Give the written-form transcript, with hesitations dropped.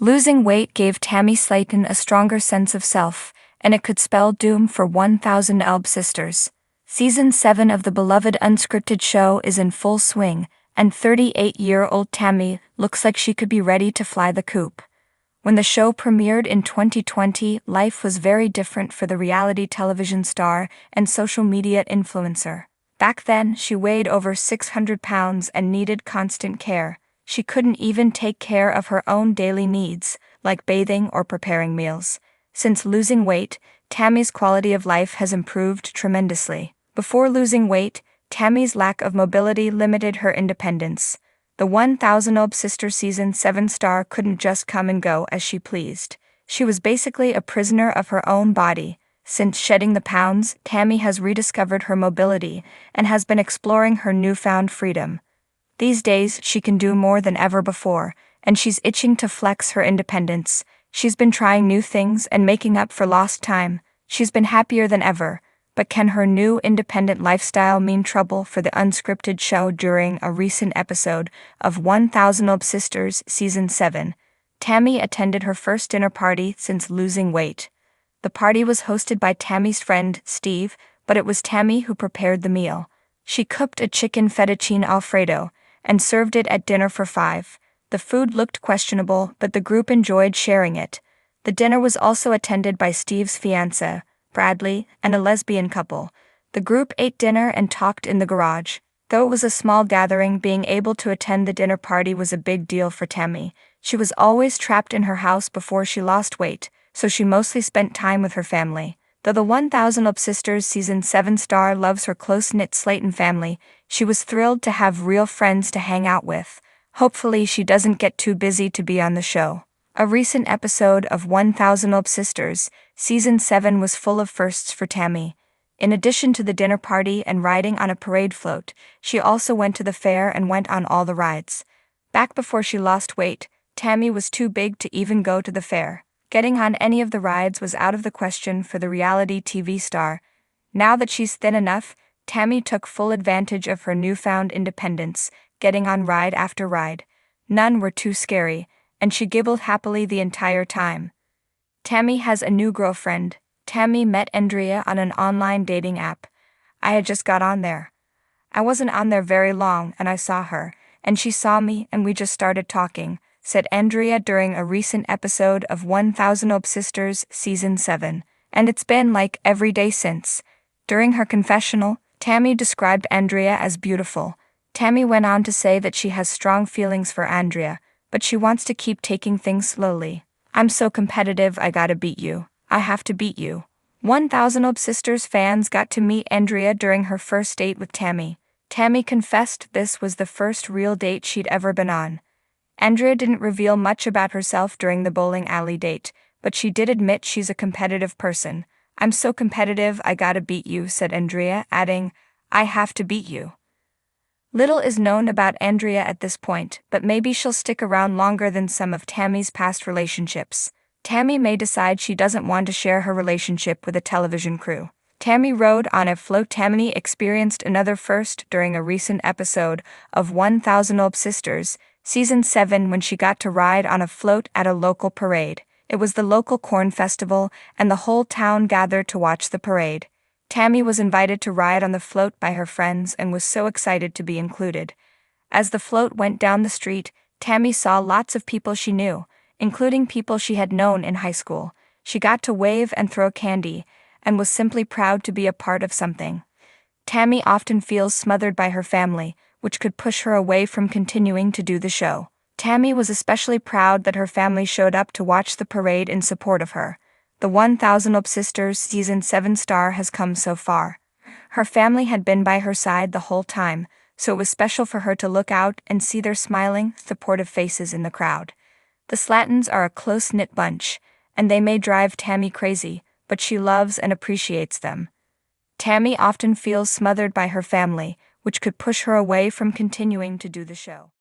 Losing weight gave Tammy Slaton a stronger sense of self, and it could spell doom for 1000 Elb Sisters. Season 7 of the beloved unscripted show is in full swing, and 38-year-old Tammy looks like she could be ready to fly the coop. When the show premiered in 2020, life was very different for the reality television star and social media influencer. Back then, she weighed over 600 pounds and needed constant care. She couldn't even take care of her own daily needs, like bathing or preparing meals. Since losing weight, Tammy's quality of life has improved tremendously. Before losing weight, Tammy's lack of mobility limited her independence. The 1000 Elb Sisters Season 7 star couldn't just come and go as she pleased. She was basically a prisoner of her own body. Since shedding the pounds, Tammy has rediscovered her mobility and has been exploring her newfound freedom. These days, she can do more than ever before, and she's itching to flex her independence. She's been trying new things and making up for lost time. She's been happier than ever. But can her new independent lifestyle mean trouble for the unscripted show? During a recent episode of 1000 Elb Sisters Season 7, Tammy attended her first dinner party since losing weight. The party was hosted by Tammy's friend, Steve, but it was Tammy who prepared the meal. She cooked a chicken fettuccine alfredo and served it at dinner for 5. The food looked questionable, but the group enjoyed sharing it. The dinner was also attended by Steve's fiancée, Bradley, and a lesbian couple. The group ate dinner and talked in the garage. Though it was a small gathering, being able to attend the dinner party was a big deal for Tammy. She was always trapped in her house before she lost weight, so she mostly spent time with her family. Though the 1000 Elb Sisters Season 7 star loves her close-knit Slaton family, she was thrilled to have real friends to hang out with. Hopefully she doesn't get too busy to be on the show. A recent episode of 1000 Elb Sisters Season 7 was full of firsts for Tammy. In addition to the dinner party and riding on a parade float, she also went to the fair and went on all the rides. Back before she lost weight, Tammy was too big to even go to the fair. Getting on any of the rides was out of the question for the reality TV star. Now that she's thin enough, Tammy took full advantage of her newfound independence, getting on ride after ride. None were too scary, and she giggled happily the entire time. Tammy has a new girlfriend. Tammy met Andrea on an online dating app. I had just got on there. I wasn't on there very long and I saw her, and she saw me and we just started talking, said Andrea during a recent episode of 1000 Elb Sisters Season 7, and it's been like every day since. During her confessional, Tammy described Andrea as beautiful. Tammy went on to say that she has strong feelings for Andrea, but she wants to keep taking things slowly. I'm so competitive, I gotta beat you. I have to beat you. 1000 Elb Sisters fans got to meet Andrea during her first date with Tammy. Tammy confessed this was the first real date she'd ever been on. Andrea didn't reveal much about herself during the bowling alley date, but she did admit she's a competitive person. I'm so competitive, I gotta beat you, said Andrea, adding, I have to beat you. Little is known about Andrea at this point, but maybe she'll stick around longer than some of Tammy's past relationships. Tammy may decide she doesn't want to share her relationship with a television crew. Tammy rode on a float. Tammy experienced another first during a recent episode of 1000 Elb Sisters Season 7 when she got to ride on a float at a local parade. It was the local corn festival, and the whole town gathered to watch the parade. Tammy was invited to ride on the float by her friends and was so excited to be included. As the float went down the street, Tammy saw lots of people she knew, including people she had known in high school. She got to wave and throw candy, and was simply proud to be a part of something. Tammy often feels smothered by her family, which could push her away from continuing to do the show. Tammy was especially proud that her family showed up to watch the parade in support of her. The 1000 Elb Sisters Season 7 star has come so far. Her family had been by her side the whole time, so it was special for her to look out and see their smiling, supportive faces in the crowd. The Slatons are a close-knit bunch, and they may drive Tammy crazy, but she loves and appreciates them. Tammy often feels smothered by her family, which could push her away from continuing to do the show.